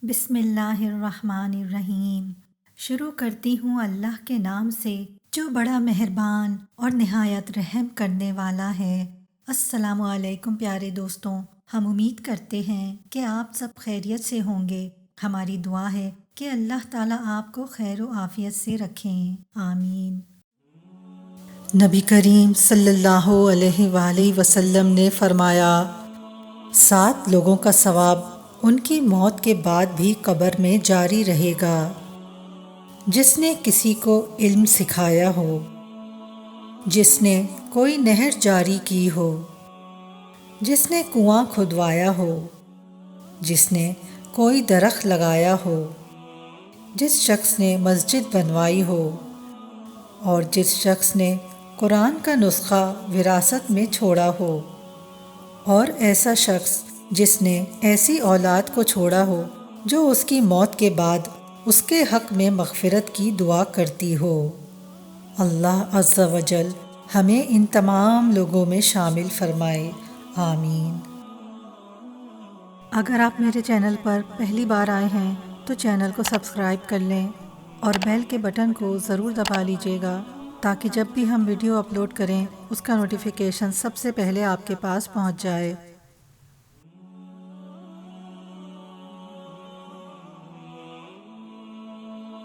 بسم اللہ الرحمن الرحیم۔ شروع کرتی ہوں اللہ کے نام سے جو بڑا مہربان اور نہایت رحم کرنے والا ہے۔ السلام علیکم پیارے دوستوں، ہم امید کرتے ہیں کہ آپ سب خیریت سے ہوں گے۔ ہماری دعا ہے کہ اللہ تعالیٰ آپ کو خیر و عافیت سے رکھیں، آمین۔ نبی کریم صلی اللہ علیہ وآلہ وسلم نے فرمایا، 7 لوگوں کا ثواب ان کی موت کے بعد بھی قبر میں جاری رہے گا۔ جس نے کسی کو علم سکھایا ہو، جس نے کوئی نہر جاری کی ہو، جس نے کنواں کھدوایا ہو، جس نے کوئی درخت لگایا ہو، جس شخص نے مسجد بنوائی ہو، اور جس شخص نے قرآن کا نسخہ وراثت میں چھوڑا ہو، اور ایسا شخص جس نے ایسی اولاد کو چھوڑا ہو جو اس کی موت کے بعد اس کے حق میں مغفرت کی دعا کرتی ہو۔ اللہ عز و جل ہمیں ان تمام لوگوں میں شامل فرمائے، آمین۔ اگر آپ میرے چینل پر پہلی بار آئے ہیں تو چینل کو سبسکرائب کر لیں اور بیل کے بٹن کو ضرور دبا لیجیے گا تاکہ جب بھی ہم ویڈیو اپلوڈ کریں اس کا نوٹیفیکیشن سب سے پہلے آپ کے پاس پہنچ جائے۔